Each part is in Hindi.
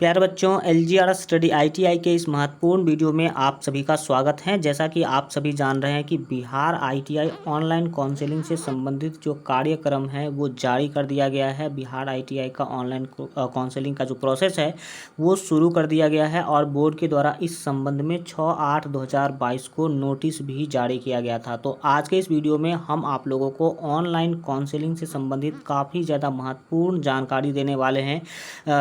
प्यारे बच्चों, एलजीआर स्टडी आईटीआई के इस महत्वपूर्ण वीडियो में आप सभी का स्वागत है। जैसा कि आप सभी जान रहे हैं कि बिहार आईटीआई ऑनलाइन काउंसलिंग से संबंधित जो कार्यक्रम है वो जारी कर दिया गया है। बिहार आईटीआई का ऑनलाइन काउंसलिंग का जो प्रोसेस है वो शुरू कर दिया गया है और बोर्ड के द्वारा इस संबंध में 6/8/2022 को नोटिस भी जारी किया गया था। तो आज के इस वीडियो में हम आप लोगों को ऑनलाइन काउंसलिंग से संबंधित काफ़ी ज़्यादा महत्वपूर्ण जानकारी देने वाले हैं,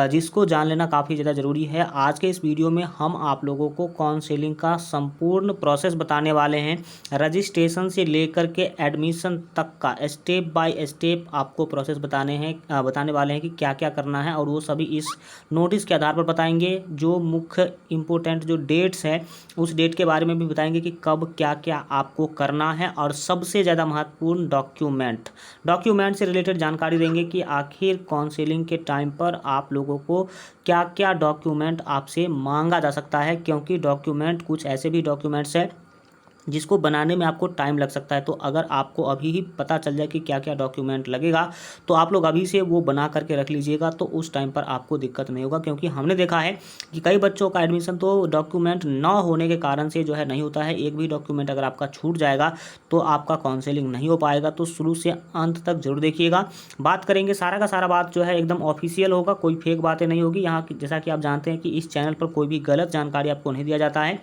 जिसको जान लेना काफ़ी ज़्यादा ज़रूरी है। आज के इस वीडियो में हम आप लोगों को काउंसलिंग का संपूर्ण प्रोसेस बताने वाले हैं। रजिस्ट्रेशन से लेकर के एडमिशन तक का स्टेप बाय स्टेप आपको प्रोसेस बताने वाले हैं कि क्या क्या करना है, और वो सभी इस नोटिस के आधार पर बताएंगे। जो मुख्य इम्पोर्टेंट जो डेट्स है उस डेट के बारे में भी बताएंगे कि कब क्या क्या आपको करना है, और सबसे ज़्यादा महत्वपूर्ण डॉक्यूमेंट से रिलेटेड जानकारी देंगे कि आखिर काउंसलिंग के टाइम पर आप लोगों को क्या क्या डॉक्यूमेंट आपसे मांगा जा सकता है, क्योंकि डॉक्यूमेंट कुछ ऐसे भी डॉक्यूमेंट्स हैं जिसको बनाने में आपको टाइम लग सकता है। तो अगर आपको अभी ही पता चल जाए कि क्या क्या डॉक्यूमेंट लगेगा तो आप लोग अभी से वो बना करके रख लीजिएगा, तो उस टाइम पर आपको दिक्कत नहीं होगा। क्योंकि हमने देखा है कि कई बच्चों का एडमिशन तो डॉक्यूमेंट न होने के कारण से जो है नहीं होता है। एक भी डॉक्यूमेंट अगर आपका छूट जाएगा तो आपका काउंसलिंग नहीं हो पाएगा। तो शुरू से अंत तक जरूर देखिएगा। बात करेंगे सारा का सारा बात जो है एकदम ऑफिशियल होगा, कोई फेक बातें नहीं होगी यहाँ। जैसा कि आप जानते हैं कि इस चैनल पर कोई भी गलत जानकारी आपको नहीं दिया जाता है।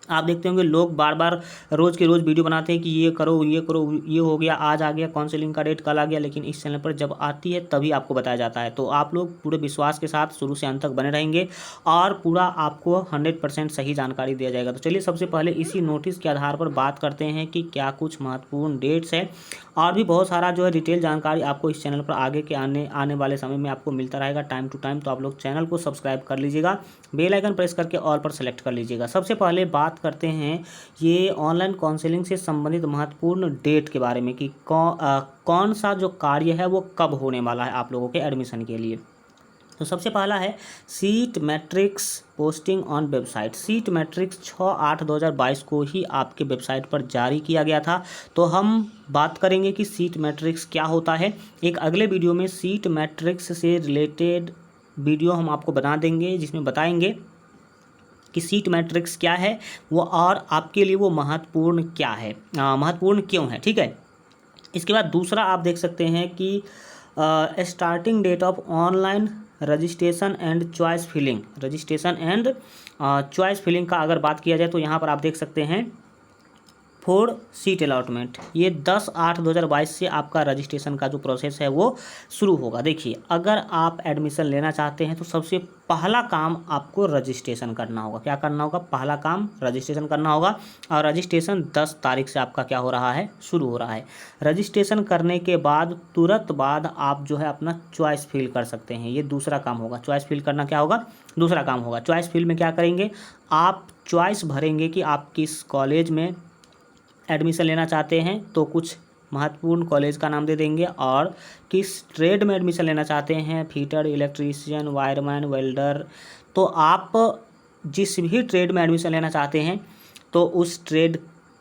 आप देखते होंगे लोग बार बार रोज़ के रोज़ वीडियो बनाते हैं कि ये करो ये करो, ये हो गया, आज आ गया काउंसलिंग का डेट, कल आ गया, लेकिन इस चैनल पर जब आती है तभी आपको बताया जाता है। तो आप लोग पूरे विश्वास के साथ शुरू से अंत तक बने रहेंगे और पूरा आपको 100% सही जानकारी दिया जाएगा। तो चलिए सबसे पहले इसी नोटिस के आधार पर बात करते हैं कि क्या कुछ महत्वपूर्ण डेट्स है, और भी बहुत सारा जो है डिटेल जानकारी आपको इस चैनल पर आगे के आने वाले समय में आपको मिलता रहेगा टाइम टू टाइम। तो आप लोग चैनल को सब्सक्राइब कर लीजिएगा, बेल आइकन प्रेस करके ऑल पर सेलेक्ट कर लीजिएगा। सबसे पहले बात करते हैं ये ऑनलाइन काउंसलिंग से संबंधित महत्वपूर्ण डेट के बारे में कि कौन सा जो कार्य है वो कब होने वाला है आप लोगों के एडमिशन के लिए। तो सबसे पहला है seat matrix posting on website. Seat matrix 6/8/2022 को ही आपके वेबसाइट पर जारी किया गया था। तो हम बात करेंगे कि सीट मैट्रिक्स क्या होता है। एक अगले वीडियो में सीट मैट्रिक्स से रिलेटेड वीडियो हम आपको बना देंगे, जिसमें बताएंगे कि सीट मैट्रिक्स क्या है वो, और आपके लिए वो महत्वपूर्ण क्या है, महत्वपूर्ण क्यों है। ठीक है। इसके बाद दूसरा आप देख सकते हैं कि starting date of online registration and choice filling का अगर बात किया जाए तो यहाँ पर आप देख सकते हैं फॉर सीट अलॉटमेंट, ये 10/8/2022 से आपका रजिस्ट्रेशन का जो प्रोसेस है वो शुरू होगा। देखिए, अगर आप एडमिशन लेना चाहते हैं तो सबसे पहला काम आपको रजिस्ट्रेशन करना होगा। क्या करना होगा? पहला काम रजिस्ट्रेशन करना होगा, और रजिस्ट्रेशन 10 तारीख से आपका क्या हो रहा है, शुरू हो रहा है। रजिस्ट्रेशन करने के बाद तुरंत बाद आप जो है अपना चॉइस फिल कर सकते हैं। ये दूसरा काम होगा। चॉइस फिल करना क्या होगा? दूसरा काम होगा। चॉइस फिल में क्या करेंगे? आप चॉइस भरेंगे कि आप किस कॉलेज में एडमिशन लेना चाहते हैं, तो कुछ महत्वपूर्ण कॉलेज का नाम दे देंगे, और किस ट्रेड में एडमिशन लेना चाहते हैं, फिटर, इलेक्ट्रीशियन, वायरमैन, वेल्डर। तो आप जिस भी ट्रेड में एडमिशन लेना चाहते हैं तो उस ट्रेड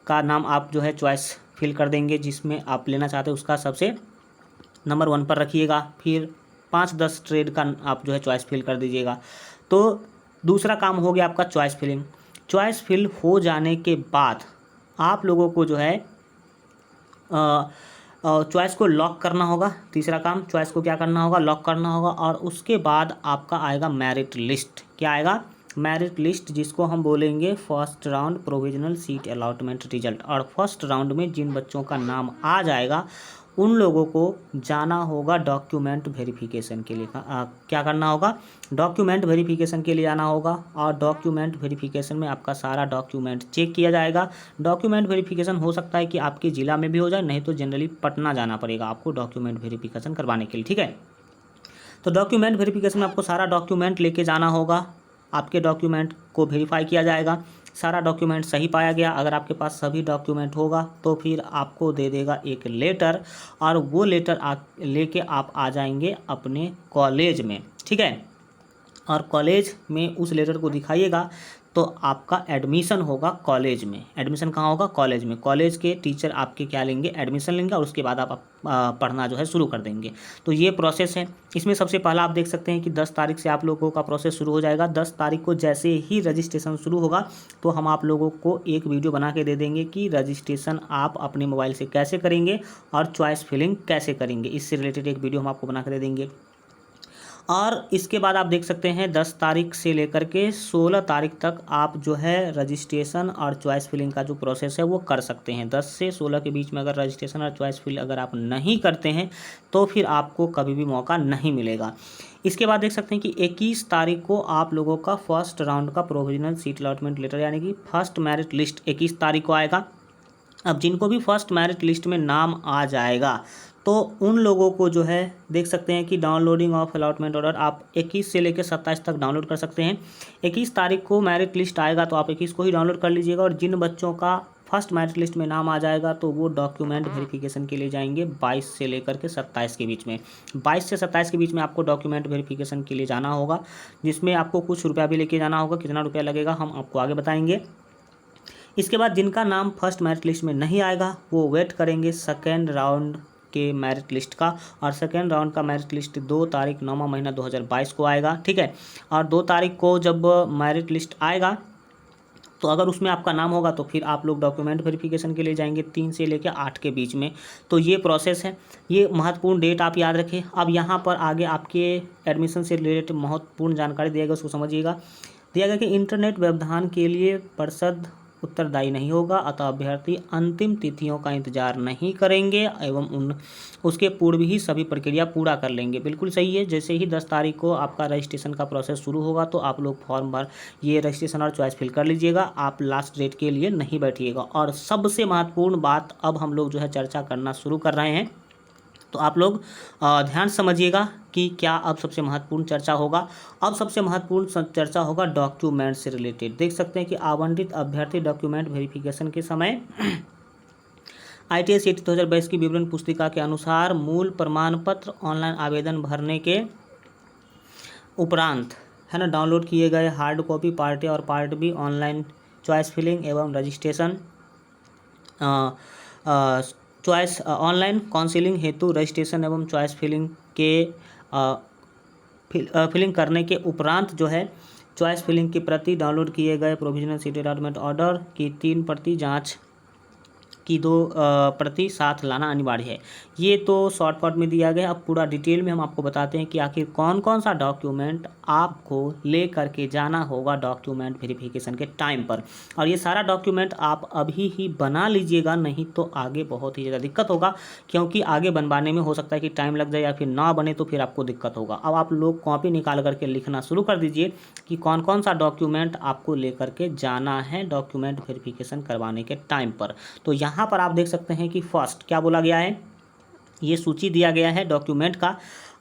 का नाम आप जो है चॉइस फिल कर देंगे, जिसमें आप लेना चाहते हैं उसका सबसे नंबर 1 पर रखिएगा। फिर 5-10 ट्रेड का आप जो है चॉइस फिल कर दीजिएगा। तो दूसरा काम हो गया आपका चॉइस फिलिंग। चॉइस फिल हो जाने के बाद आप लोगों को जो है चॉइस को लॉक करना होगा। तीसरा काम, चॉइस को क्या करना होगा? लॉक करना होगा। और उसके बाद आपका आएगा मेरिट लिस्ट। क्या आएगा? मेरिट लिस्ट, जिसको हम बोलेंगे first round provisional seat allotment result. और फर्स्ट राउंड में जिन बच्चों का नाम आ जाएगा उन लोगों को जाना होगा डॉक्यूमेंट वेरिफिकेशन के लिए। क्या करना होगा? डॉक्यूमेंट वेरिफिकेशन के लिए आना होगा, और डॉक्यूमेंट वेरिफिकेशन में आपका सारा डॉक्यूमेंट चेक किया जाएगा। डॉक्यूमेंट वेरिफिकेशन हो सकता है कि आपके ज़िला में भी हो जाए, नहीं तो जनरली पटना जाना पड़ेगा आपको डॉक्यूमेंट वेरिफिकेशन करवाने के लिए। ठीक है। तो डॉक्यूमेंट वेरिफिकेशन में आपको सारा डॉक्यूमेंट लेके जाना होगा। आपके डॉक्यूमेंट को वेरीफाई किया जाएगा। सारा डॉक्यूमेंट सही पाया गया, अगर आपके पास सभी डॉक्यूमेंट होगा तो फिर आपको दे देगा एक लेटर, और वो लेटर लेके आप आ जाएंगे अपने कॉलेज में। ठीक है। और कॉलेज में उस लेटर को दिखाइएगा तो आपका एडमिशन होगा कॉलेज में। एडमिशन कहाँ होगा? कॉलेज में। कॉलेज के टीचर आपके क्या लेंगे? एडमिशन लेंगे और उसके बाद आप पढ़ना जो है शुरू कर देंगे। तो ये प्रोसेस है। इसमें सबसे पहला आप देख सकते हैं कि 10 तारीख से आप लोगों का प्रोसेस शुरू हो जाएगा। 10 तारीख को जैसे ही रजिस्ट्रेशन शुरू होगा तो हम आप लोगों को एक वीडियो बना के दे देंगे कि रजिस्ट्रेशन आप अपने मोबाइल से कैसे करेंगे और चॉइस फिलिंग कैसे करेंगे। इससे रिलेटेड एक वीडियो हम आपको बना के दे देंगे। और इसके बाद आप देख सकते हैं 10 तारीख से लेकर के 16 तारीख तक आप जो है रजिस्ट्रेशन और चॉइस फिलिंग का जो प्रोसेस है वो कर सकते हैं। 10 से 16 के बीच में अगर रजिस्ट्रेशन और चॉइस फिल अगर आप नहीं करते हैं तो फिर आपको कभी भी मौका नहीं मिलेगा। इसके बाद देख सकते हैं कि 21 तारीख को आप लोगों का फर्स्ट राउंड का प्रोविजनल सीट अलॉटमेंट लेटर यानी कि फर्स्ट मेरिट लिस्ट 21 तारीख को आएगा। अब जिनको भी फर्स्ट मेरिट लिस्ट में नाम आ जाएगा तो उन लोगों को जो है देख सकते हैं कि डाउनलोडिंग ऑफ अलॉटमेंट ऑर्डर आप 21 से लेकर 27 तक डाउनलोड कर सकते हैं। 21 तारीख को मेरिट लिस्ट आएगा तो आप 21 को ही डाउनलोड कर लीजिएगा। और जिन बच्चों का फर्स्ट मेरिट लिस्ट में नाम आ जाएगा तो वो डॉक्यूमेंट वेरिफिकेशन के लिए जाएंगे 22 से लेकर के 27 के बीच में। 22 से 27 के बीच में आपको डॉक्यूमेंट वेरिफिकेशन के लिए जाना होगा, जिसमें आपको कुछ रुपया भी लेके जाना होगा। कितना रुपया लगेगा हम आपको आगे बताएंगे। इसके बाद जिनका नाम फर्स्ट मेरिट लिस्ट में नहीं आएगा वो वेट करेंगे सेकेंड राउंड के मेरिट लिस्ट का। और सेकेंड राउंड का मेरिट लिस्ट 2 तारीख 9वां महीना 2022 को आएगा। ठीक है। और 2 तारीख को जब मेरिट लिस्ट आएगा तो अगर उसमें आपका नाम होगा तो फिर आप लोग डॉक्यूमेंट वेरिफिकेशन के लिए जाएंगे 3 से लेकर 8 के बीच में। तो ये प्रोसेस है। ये महत्वपूर्ण डेट आप याद रखें। अब यहाँ पर आगे आपके एडमिशन से रिलेटेड महत्वपूर्ण जानकारी दिया गया, उसको समझिएगा। दिया गया कि इंटरनेट व्यवधान के लिए परिषद उत्तरदायी नहीं होगा, अतः अभ्यर्थी अंतिम तिथियों का इंतजार नहीं करेंगे एवं उसके पूर्व ही सभी प्रक्रिया पूरा कर लेंगे। बिल्कुल सही है। जैसे ही 10 तारीख को आपका रजिस्ट्रेशन का प्रोसेस शुरू होगा तो आप लोग फॉर्म भर ये रजिस्ट्रेशन और चॉइस फिल कर लीजिएगा। आप लास्ट डेट के लिए नहीं बैठिएगा। और सबसे महत्वपूर्ण बात अब हम लोग जो है चर्चा करना शुरू कर रहे हैं, तो आप लोग ध्यान समझिएगा कि क्या अब सबसे महत्वपूर्ण चर्चा होगा। अब सबसे महत्वपूर्ण चर्चा होगा डॉक्यूमेंट से रिलेटेड। देख सकते हैं कि आवंटित अभ्यर्थी डॉक्यूमेंट वेरिफिकेशन के समय ITI CET 2022 की विवरण पुस्तिका के अनुसार मूल प्रमाण पत्र ऑनलाइन आवेदन भरने के उपरांत है ना डाउनलोड किए गए हार्ड कॉपी पार्ट ए और part B online choice filling एवं रजिस्ट्रेशन चॉइस ऑनलाइन काउंसिलिंग हेतु रजिस्ट्रेशन एवं चॉइस फिलिंग के फिलिंग करने के उपरांत जो है चॉइस फिलिंग की प्रति डाउनलोड किए गए प्रोविजनल सीट अलॉटमेंट ऑर्डर की 3 प्रति जांच की 2 प्रति साथ लाना अनिवार्य है। ये तो शॉर्टकट में दिया गया। अब पूरा डिटेल में हम आपको बताते हैं कि आखिर कौन कौन सा डॉक्यूमेंट आपको ले करके जाना होगा डॉक्यूमेंट वेरिफिकेशन के टाइम पर। और ये सारा डॉक्यूमेंट आप अभी ही बना लीजिएगा, नहीं तो आगे बहुत ही ज़्यादा दिक्कत होगा, क्योंकि आगे बनवाने में हो सकता है कि टाइम लग जाए या फिर ना बने तो फिर आपको दिक्कत होगा। अब आप लोग कॉपी निकाल करके लिखना शुरू कर दीजिए कि कौन कौन सा डॉक्यूमेंट आपको ले करके जाना है डॉक्यूमेंट वेरिफिकेशन करवाने के टाइम पर। तो यहाँ पर आप देख सकते हैं कि फर्स्ट क्या बोला गया है, ये सूची दिया गया है डॉक्यूमेंट का।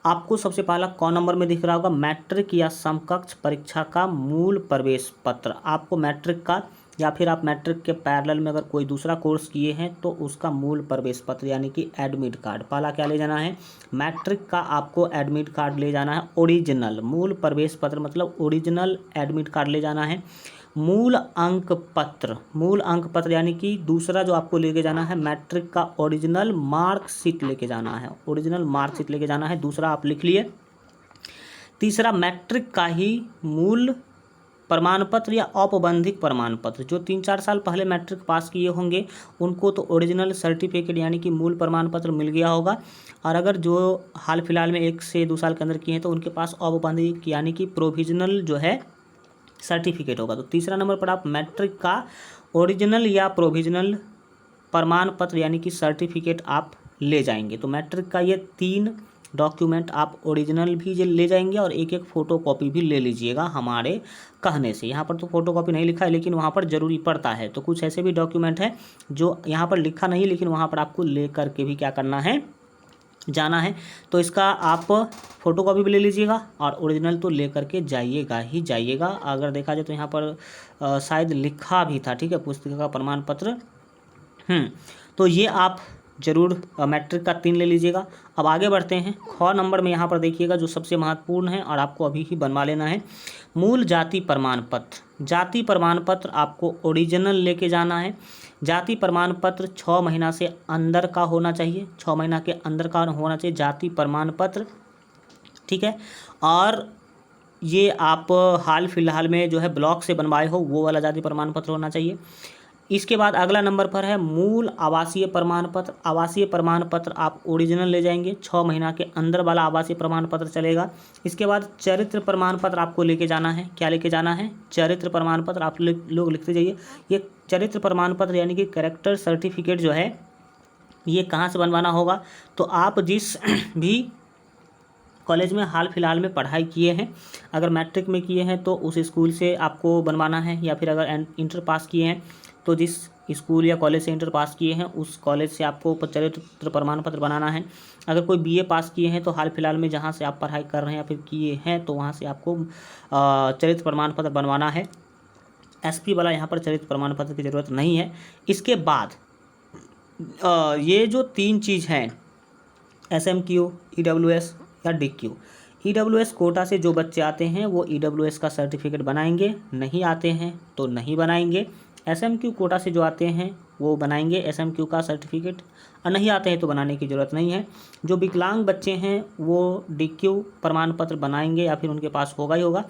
आपको सबसे पहला कौन नंबर में दिख रहा होगा, मैट्रिक या समकक्ष परीक्षा का मूल प्रवेश पत्र। आपको मैट्रिक का या फिर आप मैट्रिक के पैरेलल में अगर कोई दूसरा कोर्स किए हैं तो उसका मूल प्रवेश पत्र यानी कि एडमिट कार्ड। पहला क्या ले जाना है, मैट्रिक का आपको एडमिट कार्ड ले जाना है ओरिजिनल। मूल प्रवेश पत्र मतलब ओरिजिनल एडमिट कार्ड ले जाना है। मूल अंक पत्र यानी कि दूसरा जो आपको लेके जाना है मैट्रिक का ओरिजिनल मार्कशीट लेके जाना है। ओरिजिनल मार्कशीट लेके जाना है, दूसरा आप लिख लिए। तीसरा मैट्रिक का ही मूल प्रमाण पत्र या औपबंधिक प्रमाण पत्र। जो 3-4 साल पहले मैट्रिक पास किए होंगे उनको तो ओरिजिनल सर्टिफिकेट यानी कि मूल प्रमाण पत्र मिल गया होगा। और अगर जो हाल फिलहाल में 1 से 2 साल के अंदर किए हैं तो उनके पास औपबंधिक यानी कि प्रोविजनल जो है सर्टिफिकेट होगा। तो तीसरा नंबर पर आप मैट्रिक का ओरिजिनल या प्रोविजनल प्रमाण पत्र यानी कि सर्टिफिकेट आप ले जाएंगे। तो मैट्रिक का ये 3 डॉक्यूमेंट आप ओरिजिनल भी ले जाएंगे और एक फ़ोटो कॉपी भी ले लीजिएगा हमारे कहने से। यहाँ पर तो फ़ोटो कॉपी नहीं लिखा है लेकिन वहाँ पर ज़रूरी पड़ता है। तो कुछ ऐसे भी डॉक्यूमेंट हैं जो यहाँ पर लिखा नहीं लेकिन वहाँ पर आपको ले करके भी क्या करना है, जाना है। तो इसका आप फ़ोटो कॉपी भी ले लीजिएगा और ओरिजिनल तो ले करके जाइएगा ही जाइएगा। अगर देखा जाए तो यहाँ पर शायद लिखा भी था, ठीक है, पुस्तिका का प्रमाण पत्र। तो ये आप जरूर मैट्रिक का 3 ले लीजिएगा। अब आगे बढ़ते हैं। ख नंबर में यहाँ पर देखिएगा जो सबसे महत्वपूर्ण है और आपको अभी ही बनवा लेना है, मूल जाति प्रमाण पत्र। जाति प्रमाण पत्र आपको ओरिजिनल लेके जाना है। जाति प्रमाण पत्र 6 महीना से अंदर का होना चाहिए, 6 महीना के अंदर का होना चाहिए जाति प्रमाण पत्र, ठीक है। और ये आप हाल फिलहाल में जो है ब्लॉक से बनवाए हो वो वाला जाति प्रमाण पत्र होना चाहिए। इसके बाद अगला नंबर पर है मूल आवासीय प्रमाण पत्र। आवासीय प्रमाण पत्र आप ओरिजिनल ले जाएंगे, 6 महीना के अंदर वाला आवासीय प्रमाण पत्र चलेगा। इसके बाद चरित्र प्रमाण पत्र आपको लेके जाना है। क्या लेके जाना है? चरित्र प्रमाण पत्र। आप लोग लिखते जाइए। ये चरित्र प्रमाण पत्र यानी कि कैरेक्टर सर्टिफिकेट जो है ये कहाँ से बनवाना होगा? तो आप जिस भी कॉलेज में हाल फिलहाल में पढ़ाई किए हैं, अगर मैट्रिक में किए हैं तो उस स्कूल से आपको बनवाना है, या फिर अगर इंटर पास किए हैं तो जिस स्कूल या कॉलेज से इंटर पास किए हैं उस कॉलेज से आपको चरित्र प्रमाण पत्र बनाना है। अगर कोई बीए पास किए हैं तो हाल फिलहाल में जहाँ से आप पढ़ाई कर रहे हैं या फिर किए हैं तो वहाँ से आपको चरित्र प्रमाण पत्र बनवाना है। एसपी वाला यहाँ पर चरित्र प्रमाण पत्र की ज़रूरत नहीं है। इसके बाद ये जो 3 चीज़ हैं, SMQ, EWS या DQ। EWS कोटा से जो बच्चे आते हैं वो EWS का सर्टिफिकेट बनाएंगे, नहीं आते हैं तो नहीं बनाएंगे। SMQ कोटा से जो आते हैं वो बनाएंगे SMQ का सर्टिफिकेट, और नहीं आते हैं तो बनाने की ज़रूरत नहीं है। जो विकलांग बच्चे हैं वो DQ प्रमाण पत्र बनाएंगे, या फिर उनके पास होगा ही होगा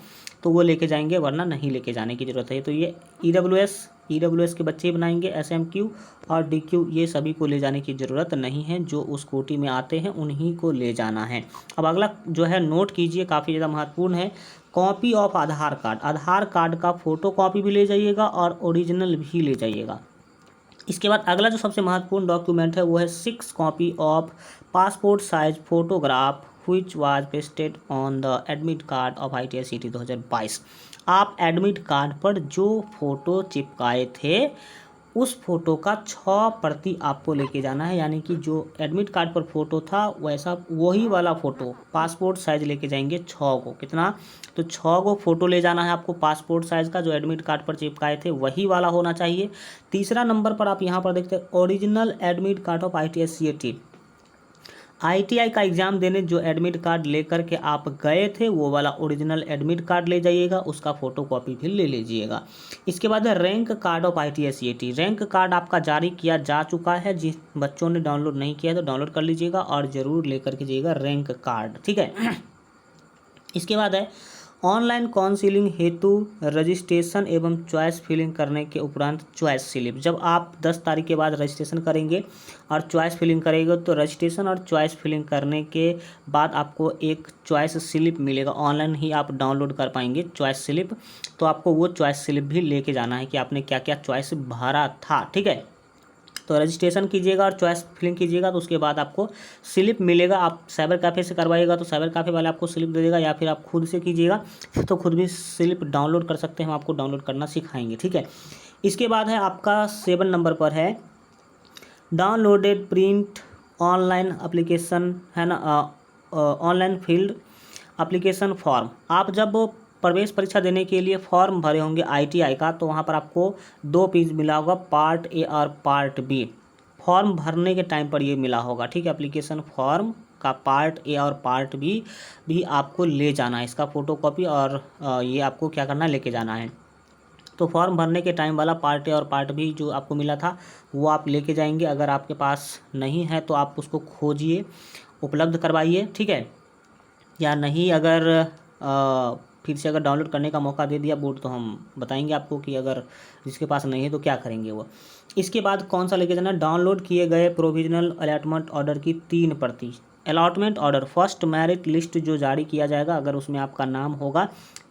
तो वो लेके जाएंगे, वरना नहीं लेके जाने की ज़रूरत है। तो ये EWS के बच्चे ही बनाएंगे। SMQ और DQ ये सभी को ले जाने की ज़रूरत नहीं है, जो उस कोटि में आते हैं उन्हीं को ले जाना है। अब अगला जो है नोट कीजिए, काफ़ी ज़्यादा महत्वपूर्ण है, copy of Aadhaar card. Aadhaar card का फ़ोटो कॉपी भी ले जाइएगा और ओरिजिनल भी ले जाइएगा। इसके बाद अगला जो सबसे महत्वपूर्ण डॉक्यूमेंट है वो है 6 copy of passport size photograph which was pasted on the admit card of ITI CT 2022। आप एडमिट कार्ड पर जो फ़ोटो चिपकाए थे उस फोटो का 6 प्रति आपको लेके जाना है, यानी कि जो एडमिट कार्ड पर फोटो था वैसा वही वाला फ़ोटो पासपोर्ट साइज़ लेके जाएंगे 6 को। कितना? तो 6 को फ़ोटो ले जाना है आपको पासपोर्ट साइज़ का, जो एडमिट कार्ड पर चिपकाए थे वही वाला होना चाहिए। तीसरा नंबर पर आप यहाँ पर देखते हैं original admit card of ITI CT। ITI का एग्ज़ाम देने जो एडमिट कार्ड लेकर के आप गए थे वो वाला ओरिजिनल एडमिट कार्ड ले जाइएगा, उसका फ़ोटो कॉपी भी ले लीजिएगा। इसके बाद rank card of ITI CT। Rank card आपका जारी किया जा चुका है, जिस बच्चों ने डाउनलोड नहीं किया तो डाउनलोड कर लीजिएगा और ज़रूर लेकर के जाइएगा रैंक कार्ड, ठीक है। इसके बाद है ऑनलाइन काउंसिलिंग हेतु रजिस्ट्रेशन एवं चॉइस फिलिंग करने के उपरांत चॉइस स्लिप। जब आप 10 तारीख के बाद रजिस्ट्रेशन करेंगे और चॉइस फिलिंग करेंगे तो रजिस्ट्रेशन और चॉइस फिलिंग करने के बाद आपको एक चॉइस स्लिप मिलेगा। ऑनलाइन ही आप डाउनलोड कर पाएंगे चॉइस स्लिप, तो आपको वो चॉइस स्लिप भी लेके जाना है कि आपने क्या क्या चॉइस भरा था, ठीक है। तो रजिस्ट्रेशन कीजिएगा और चॉइस फिलिंग कीजिएगा तो उसके बाद आपको स्लिप मिलेगा। आप साइबर कैफ़े से करवाइएगा तो साइबर कैफ़े वाले आपको स्लिप दे देगा, या फिर आप खुद से कीजिएगा तो खुद भी स्लिप डाउनलोड कर सकते हैं, हम आपको डाउनलोड करना सिखाएंगे, ठीक है। इसके बाद है आपका 7 नंबर पर है डाउनलोडेड प्रिंट ऑनलाइन एप्लीकेशन, है ना, ऑनलाइन फील्ड एप्लीकेशन फॉर्म। आप जब प्रवेश परीक्षा देने के लिए फॉर्म भरे होंगे ITI का तो वहाँ पर आपको 2 पेज मिला होगा, पार्ट A और पार्ट B। फॉर्म भरने के टाइम पर ये मिला होगा, ठीक है। एप्लीकेशन फॉर्म का पार्ट A और पार्ट B भी आपको ले जाना है, इसका फ़ोटोकॉपी और ये आपको क्या करना है, लेके जाना है। तो फॉर्म भरने के टाइम वाला पार्ट A और पार्ट B जो आपको मिला था वो आप लेके जाएंगे। अगर आपके पास नहीं है तो आप उसको खोजिए, उपलब्ध करवाइए, ठीक है। या नहीं अगर फिर से अगर डाउनलोड करने का मौका दे दिया बोर्ड तो हम बताएंगे आपको कि अगर जिसके पास नहीं है तो क्या करेंगे वो। इसके बाद कौन सा लेके जाना? डाउनलोड किए गए प्रोविजनल अलॉटमेंट ऑर्डर की 3 प्रति। Allotment order first merit list जो जारी किया जाएगा, अगर उसमें आपका नाम होगा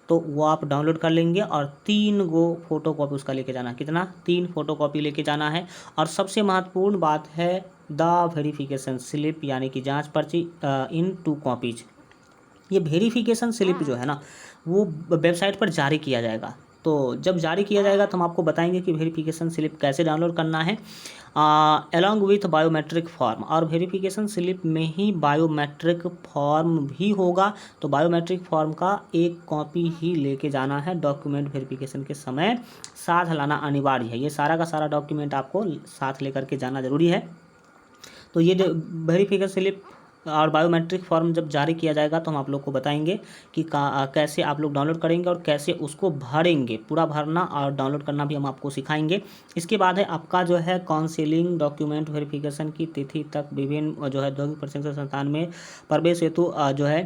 तो वो आप डाउनलोड कर लेंगे और 3 गो फोटोकॉपी उसका लेके जाना। कितना? 3 फोटोकॉपी लेके जाना है। और सबसे महत्वपूर्ण बात है द वेरिफिकेशन स्लिप, यानी कि जाँच पर्ची इन 2 कॉपीज। ये वेरिफिकेशन स्लिप जो है ना वो वेबसाइट पर जारी किया जाएगा, तो जब जारी किया जाएगा तो हम आपको बताएंगे कि वेरिफिकेशन स्लिप कैसे डाउनलोड करना है अलॉन्ग विथ बायोमेट्रिक फॉर्म। और वेरिफिकेशन स्लिप में ही बायोमेट्रिक फॉर्म भी होगा, तो बायोमेट्रिक फॉर्म का एक कॉपी ही लेके जाना है। डॉक्यूमेंट वेरिफिकेशन के समय साथ लाना अनिवार्य है। ये सारा का सारा डॉक्यूमेंट आपको साथ लेकर के जाना जरूरी है। तो ये वेरिफिकेशन स्लिप और बायोमेट्रिक फॉर्म जब जारी किया जाएगा तो हम आप लोग को बताएंगे कि कैसे आप लोग डाउनलोड करेंगे और कैसे उसको भरेंगे। पूरा भरना और डाउनलोड करना भी हम आपको सिखाएंगे। इसके बाद है आपका जो है काउंसिलिंग डॉक्यूमेंट वेरिफिकेशन की तिथि तक विभिन्न जो है औद्योगिक प्रशिक्षण संस्थान में प्रवेश हेतु जो है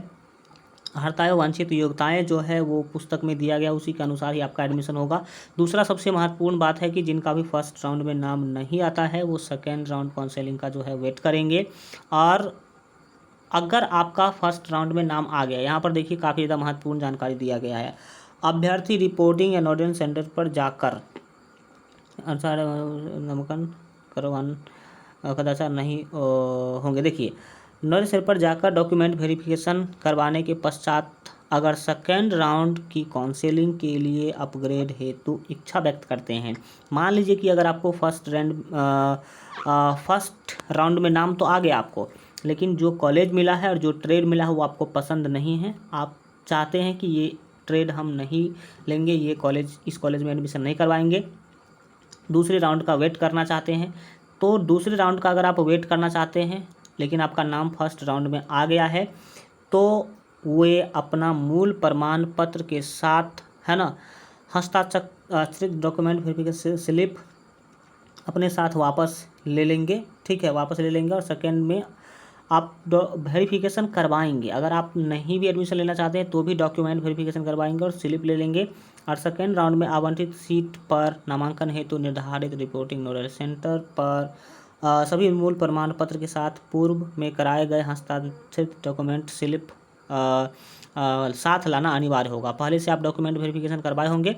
अर्हताएं वांछित योग्यताएं जो है वो पुस्तक में दिया गया, उसी के अनुसार ही आपका एडमिशन होगा। दूसरा सबसे महत्वपूर्ण बात है कि जिनका भी फर्स्ट राउंड में नाम नहीं आता है वो सेकेंड राउंड काउंसलिंग का जो है वेट करेंगे। और अगर आपका फर्स्ट राउंड में नाम आ गया, यहाँ पर देखिए काफ़ी ज़्यादा महत्वपूर्ण जानकारी दिया गया है। अभ्यर्थी रिपोर्टिंग एनोडेंस सेंटर पर जाकर नामांकन करवान कदाचार नहीं होंगे। देखिए नोटिस सेंटर पर जाकर डॉक्यूमेंट वेरिफिकेशन करवाने के पश्चात अगर सेकेंड राउंड की काउंसलिंग के लिए अपग्रेड हेतु इच्छा व्यक्त करते हैं, मान लीजिए कि अगर आपको फर्स्ट राउंड में नाम तो आ गया आपको, लेकिन जो कॉलेज मिला है और जो ट्रेड मिला है वो आपको पसंद नहीं है, आप चाहते हैं कि ये ट्रेड हम नहीं लेंगे, ये कॉलेज इस कॉलेज में एडमिशन नहीं करवाएंगे, दूसरे राउंड का वेट करना चाहते हैं, तो दूसरे राउंड का अगर आप वेट करना चाहते हैं लेकिन आपका नाम फर्स्ट राउंड में आ गया है तो वे अपना मूल प्रमाण पत्र के साथ, है ना, हस्ताक्षरित डॉक्यूमेंट वेरिफिकेशन स्लिप अपने साथ वापस ले लेंगे। ठीक है, वापस ले लेंगे और सेकेंड में आप वेरिफिकेशन करवाएंगे। अगर आप नहीं भी एडमिशन लेना चाहते हैं तो भी डॉक्यूमेंट वेरिफिकेशन करवाएंगे और स्लिप ले लेंगे। और सेकेंड राउंड में आवंटित सीट पर नामांकन हेतु निर्धारित रिपोर्टिंग नोडल सेंटर पर सभी मूल प्रमाण पत्र के साथ पूर्व में कराए गए हस्ताक्षरित डॉक्यूमेंट स्लिप साथ लाना अनिवार्य होगा। पहले से आप डॉक्यूमेंट वेरिफिकेशन करवाए होंगे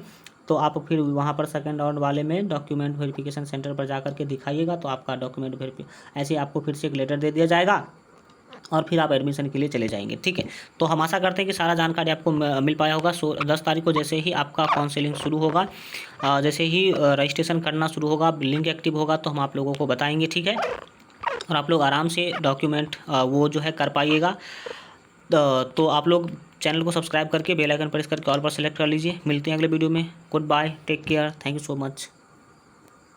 तो आप फिर वहाँ पर सेकेंड राउंड वाले में डॉक्यूमेंट वेरिफिकेशन सेंटर पर जाकर के दिखाइएगा तो आपका डॉक्यूमेंट ऐसे आपको फिर से एक लेटर दे दिया जाएगा और फिर आप एडमिशन के लिए चले जाएंगे। ठीक है, तो हम आशा करते हैं कि सारा जानकारी आपको मिल पाया होगा। 10 तारीख को जैसे ही आपका काउंसलिंग शुरू होगा, जैसे ही रजिस्ट्रेशन करना शुरू होगा, लिंक एक्टिव होगा तो हम आप लोगों को बताएंगे। ठीक है, और आप लोग आराम से डॉक्यूमेंट वो जो है कर पाइएगा। तो आप लोग चैनल को सब्सक्राइब करके बेल आइकन प्रेस करके ऑल पर सेलेक्ट कर लीजिए। मिलते हैं अगले वीडियो में। Goodbye, take care, thank you so much.